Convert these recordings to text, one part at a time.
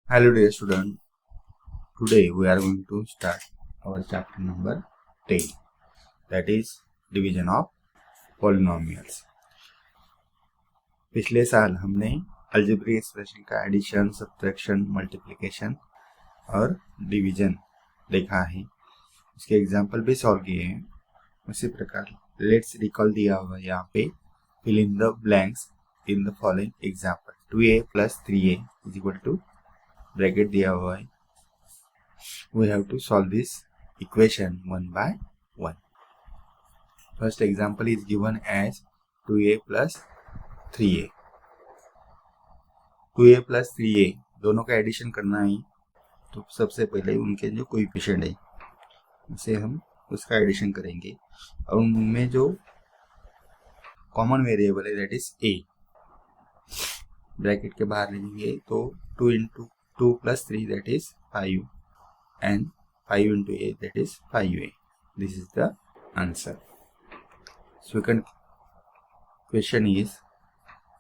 Hello dear student, today we are going to start our chapter number 10, that is division of polynomials. पिछले साल हमने algebraic expression का addition, subtraction, multiplication और division देखा है, उसके एग्जाम्पल भी सॉल्व किए हैं। उसी प्रकार लेट्स रिकॉल दिया हुआ यहाँ पे, fill in the blanks in the following example. 2a plus 3a is equal to bracket दिया हुआ है। We have to solve this equation one by one. First example is given as 2a plus 3a. 2a plus 3a दोनों का addition करना है, तो सबसे पहले उनके जो कोएफिशिएंट है उसे हम उसका एडिशन करेंगे और उनमें जो कॉमन वेरिएबल है दैट इज a, ब्रैकेट के बाहर लेंगे तो 2 into 2 plus 3 that is 5 and 5 into a that is 5a. This is the answer. Second question is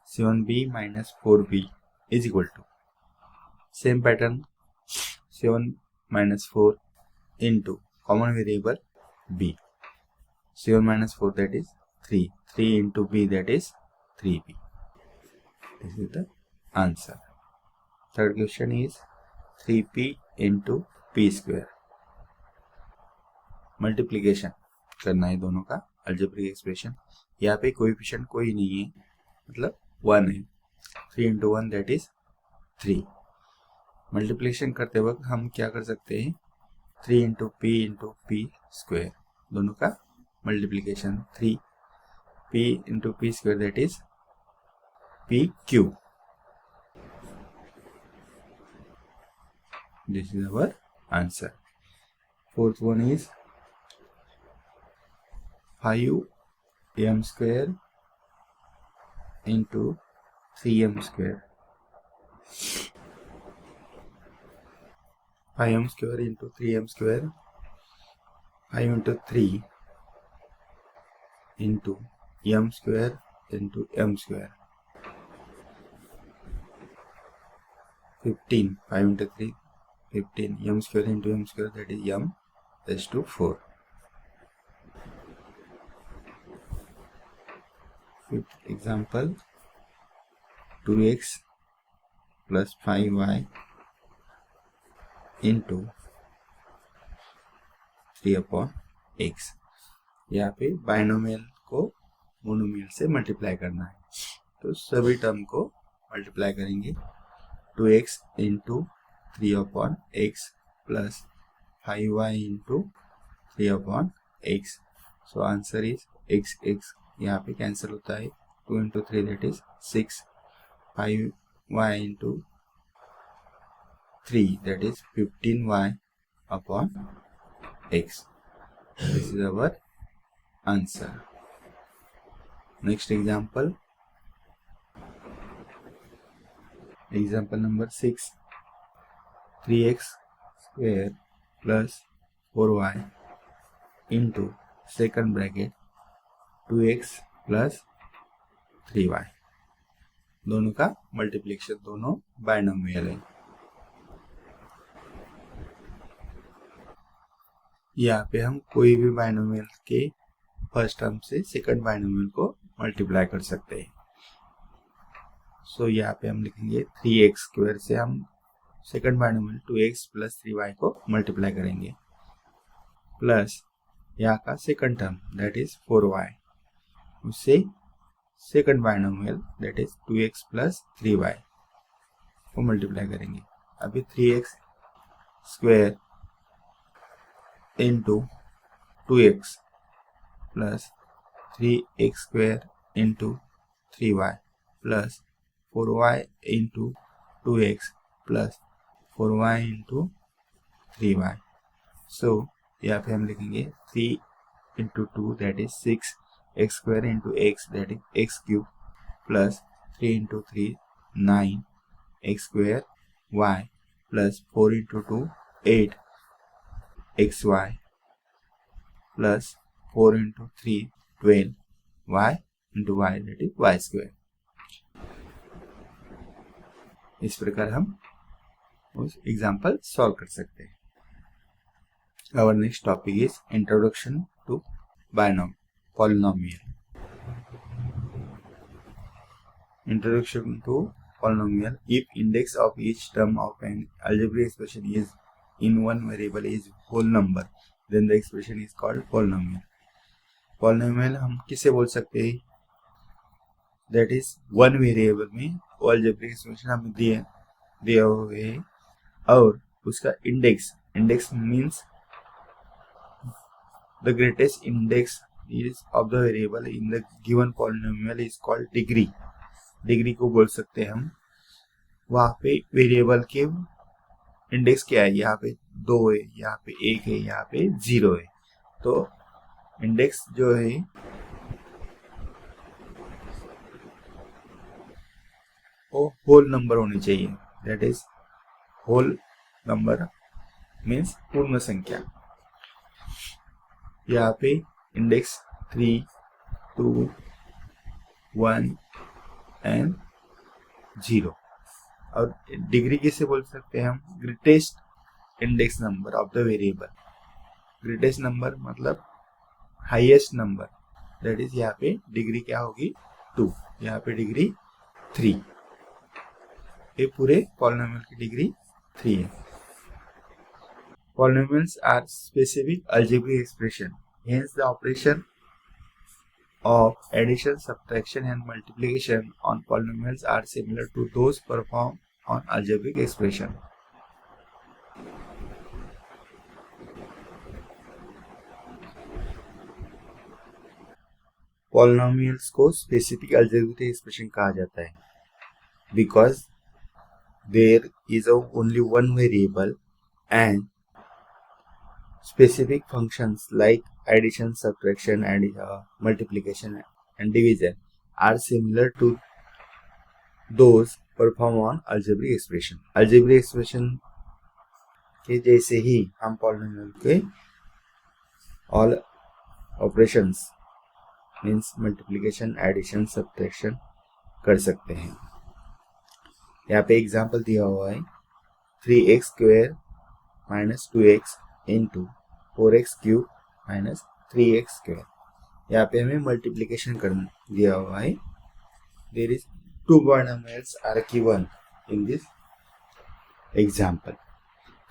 7b minus 4b is equal to, same pattern, 7 minus 4 into common variable b, 7 minus 4 that is 3, 3 into b that is 3b. This is the answer. Third question is 3p into p square. Multiplication करना है दोनों का algebraic expression. यहाँ पे coefficient कोई नहीं है, मतलब 1 है। 3 into 1 that is 3. मल्टीप्लिकेशन करते वक्त हम क्या कर सकते हैं, 3 into p square, दोनों का multiplication 3p into p square that is p cube. This is our answer. Fourth one is 5m square into 3m square. 5m square into 3m square, 5 into 3 into m square into m square. 15, 5 into 3, 15, m square into m square that is m raised to 4. Fifth example, 2x plus 5y into 3 upon x. यहाँ पे binomial को monomial से multiply करना है, तो सभी term को multiply करेंगे। 2x into 3 upon x plus 5y into 3 upon x. So answer is x यहाँ पे कैंसिल होता है, 2 into 3 that is 6, 5y into 3 that is 15y upon x. This is our answer. Next example, example number 6, 3x square plus 4y into second bracket 2x plus 3y. दोनों का multiplication, दोनों binomial है। यहाँ पे हम कोई भी बाइनोमियल के फर्स्ट टर्म से सेकंड बाइनोमियल को मल्टीप्लाई कर सकते हैं। सो यहाँ पे हम लिखेंगे 3x स्क्वायर से हम second binomial 2x plus 3y को मल्टीप्लाई करेंगे, प्लस यहाँ का second term that is 4y, उससे second binomial that is 2x plus 3y को मल्टीप्लाई करेंगे। अभी 3x square into 2x plus 3x square into 3y plus 4y into 2x plus 4y into 3y. सो यहाँ पे हम लिखेंगे 3 into 2 that is 6, x square into x that is x cube plus 3 into 3 9, x square y plus 4 into 2 8 xy plus 4 into 3 12 y into y that is y square. इस प्रकार हम उस example solve कर सकते हैं। Our next topic is introduction to polynomial. Introduction to polynomial. If index of each term of an algebraic expression is in one variable is whole number, then the expression is called polynomial. Polynomial हम किसे बोल सकते हैं? That is one variable में वो algebraic expression हमें दिया हुए है और उसका index means the greatest index is of the variable in the given polynomial is called degree. Degree को बोल सकते हैं हम। वहां पे वेरिएबल के इंडेक्स क्या है? यहाँ पे 2 है, यहाँ पे 1 है, यहाँ पे 0 है। तो इंडेक्स जो है वो होल नंबर होनी चाहिए। That is whole number means पूर्ण संख्या। यहाँ पे इंडेक्स 3, 2, 1 एंड 0। और डिग्री किसे बोल सकते हैं हम? Greatest index number of the variable. Greatest number मतलब हाईएस्ट नंबर। दैट इज यहाँ पे डिग्री क्या होगी? 2, यहाँ पे डिग्री 3। ये पूरे पॉलिनोमियल की डिग्री 3 है। Polynomials are specific algebraic expression, hence the operation of addition, subtraction and multiplication on polynomials are similar to those performed on algebraic expression. Polynomials को specific algebraic expression कहा जाता है because there is only one variable and specific functions like addition, subtraction, and multiplication and division are similar to those performed on algebraic expression. Algebraic expression के जैसे ही हम polynomial के all operations means multiplication, addition, subtraction कर सकते हैं। यहाँ पे example दिया हुआ है 3x square minus 2x into 4x cube minus 3x square। यहाँ पे हमें मल्टीप्लीकेशन करना दिया हुआ है। There is two binomials are given in this example.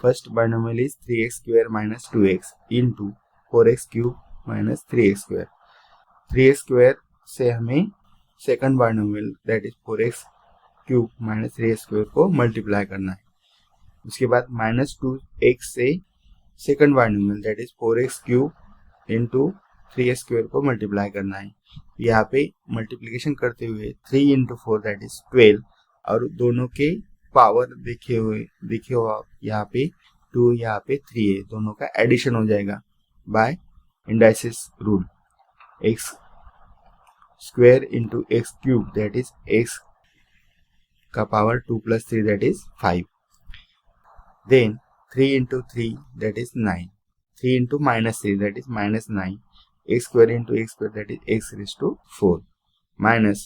First binomial is 3x square minus 2x into 4x cube minus 3x square. 3x square से हमें second binomial that is 4x cube minus 3x square को multiply करना है। उसके बाद minus 2x से second binomial that is 4x cube into 3x square को multiply करना है। यहाँ पे मल्टीप्लिकेशन करते हुए 3 इंटू 4 दैट इज 12 और दोनों के पावर देखे हुआ यहाँ पे 2 यहाँ पे 3 है, दोनों का एडिशन हो जाएगा by indices rule. x square into x cube that is x का power 2 plus 3 that is 5। Then 3 into 3 that is 9, 3 into minus 3 that is minus 9, x square into x square that is x raised to 4 minus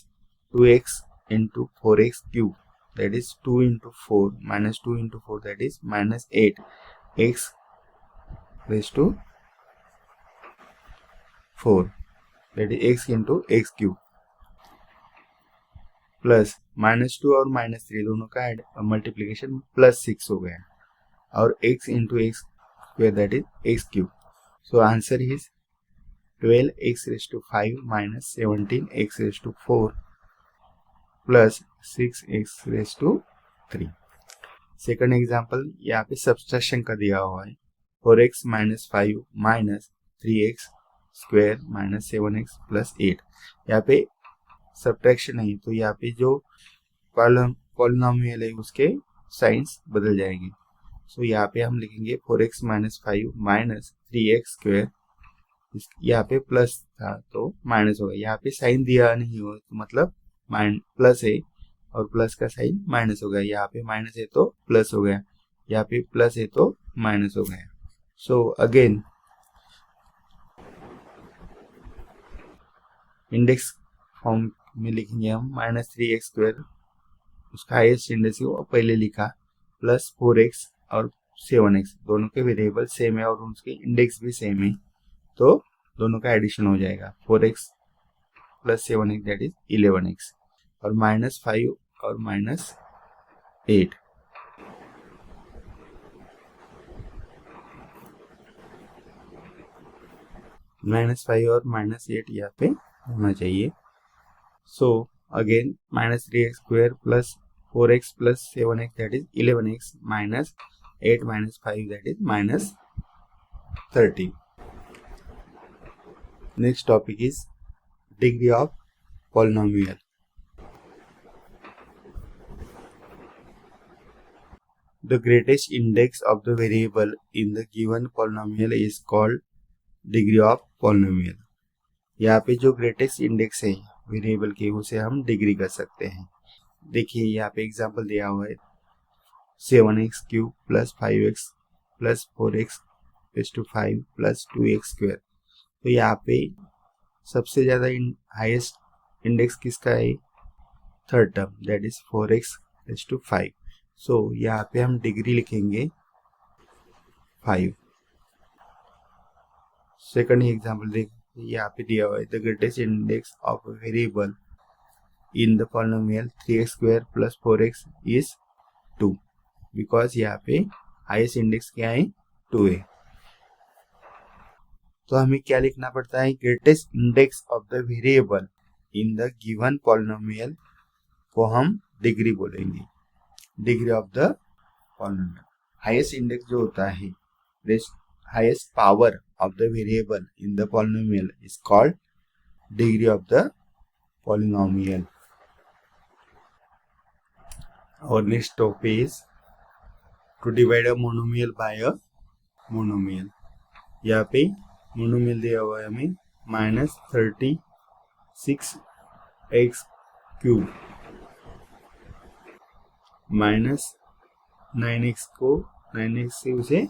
2x into 4x cube that is 2 into 4 minus 2 into 4 that is minus 8 x raised to 4 that is x into x cube plus minus 2 और minus 3 दोनों का multiplication plus 6 हो गया और x into x square that is x cube. So answer is 12x raised to 5 minus 17x raised to 4 plus 6x raised to 3. Second example यहाँ पे subtraction का दिया हुआ है 4x minus 5 minus 3x square minus 7x plus 8। यहाँ पे subtraction है तो यहाँ पे जो पॉलिनोमियल है उसके साइंस बदल जाएंगे। सो यहाँ पे हम लिखेंगे 4x minus 5 minus 3x square, यहाँ पे प्लस था तो माइनस होगा। यहाँ पे साइन दिया नहीं हो तो मतलब प्लस है और प्लस का साइन माइनस हो गया। यहाँ पे माइनस है तो प्लस हो गया, यहाँ पे प्लस है तो माइनस हो गया। सो अगेन इंडेक्स फॉर्म में लिखेंगे हम माइनस 3x स्क्वायर, उसका हाईएस्ट इंडेक्स वो पहले लिखा प्लस 4x और 7x दोनों के वेरिएबल सेम है और उसके इंडेक्स भी सेम है, तो दोनों का एडिशन हो जाएगा 4x plus 7x that is 11x, और -5 और -8। -5 और -8 यहाँ पे होना चाहिए। So again -3x² plus 4x plus 7x that is 11x minus 8 minus 5 that is -13. Next topic is degree of polynomial. The greatest index of the variable in the given polynomial is called degree of polynomial. यहाँ पे जो greatest index है variable के उसे हम degree कर सकते हैं। देखिए यहाँ पे एग्जांपल दिया हुआ है 7x³ plus 5x plus 4x⁵5 plus 2x²। तो यहाँ पे सबसे ज़्यादा हाईएस्ट इंडेक्स किसका है? Third term that is 4x⁵5। सो यहाँ पे हम डिग्री लिखेंगे 5। सेकंड एग्जांपल देख, यहाँ पे दिया हुआ है the greatest index of variable in the polynomial 3x² plus 4x is 2, because यहाँ पे हाईएस्ट इंडेक्स क्या है? 2 है। तो हमें क्या लिखना पड़ता है? Greatest index of the variable in the given polynomial को हम डिग्री बोलेंगे, degree of the polynomial. Highest index जो होता है, highest power of the variable in the polynomial is called degree of the polynomial. और next topic is to divide a monomial by a monomial. यहाँ पे monomial दिया हुआ है हमें -36x³ -9x को 9x से उसे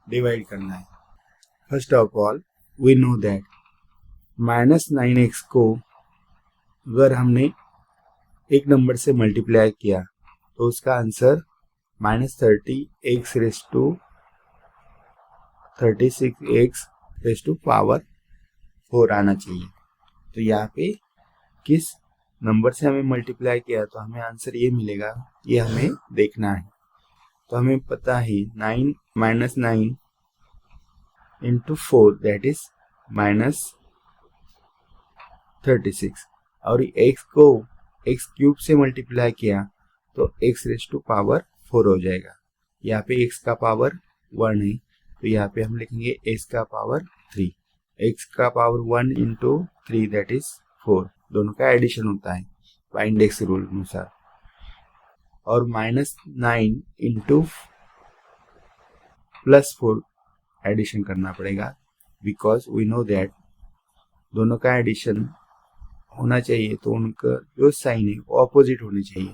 डिवाइड करना है। First of all we know that -9x को अगर हमने एक नंबर से मल्टीप्लाई किया तो उसका आंसर -30x⁵36x⁴ आना चाहिए। तो यहाँ पे किस नंबर से हमें मल्टीप्लाई किया तो हमें आंसर ये मिलेगा, ये हमें देखना है। तो हमें पता है 9 - 9 into 4 दैट इज -36, और x को x³ से मल्टीप्लाई किया तो x⁴ हो जाएगा। यहाँ पे x का पावर 1 है, तो यहाँ पे हम लिखेंगे x का पावर 3। x का पावर 1 into 3 दैट इज 4, दोनों का एडिशन होता है बाय इंडेक्स रूल अनुसार। और -9 into +4 एडिशन करना पड़ेगा, बिकॉज वी नो दैट दोनों का एडिशन होना चाहिए तो उनका जो साइन है वो अपोजिट होनी चाहिए,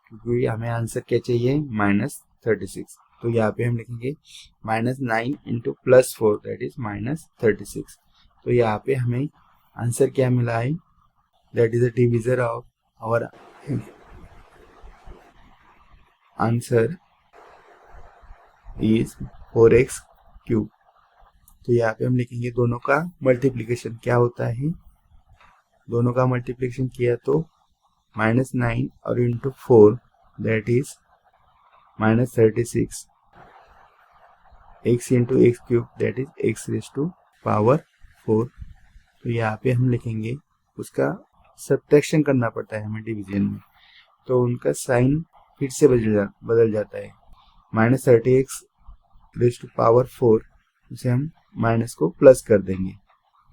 क्योंकि हमें आंसर क्या चाहिए? -36। तो यहाँ पे हम लिखेंगे -9 into +4 दैट इज -36। तो यहाँ पे हमें आंसर क्या मिला है? That is a divisor of our answer is 4x³। तो यहाँ पे हम लिखेंगे दोनों का मल्टीप्लिकेशन क्या होता है? दोनों का मल्टीप्लिकेशन किया तो -9 और into 4 that is -36, x into x³ that is x⁴। तो यहाँ पे हम लिखेंगे, उसका सब्ट्रैक्शन करना पड़ता है हमें डिवीजन में, तो उनका साइन फिर से बदल जाता है। -30x⁴ उसे हम माइनस को प्लस कर देंगे,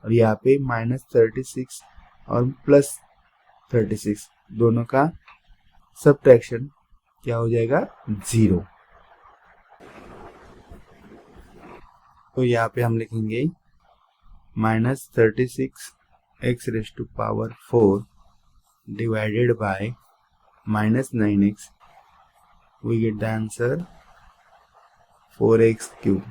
और यहाँ पे -36 और +36 दोनों का सब्ट्रैक्शन क्या हो जाएगा? 0। तो यहाँ पे हम लिखेंगे -36x⁴ divided by -9x, we get the answer 4x³।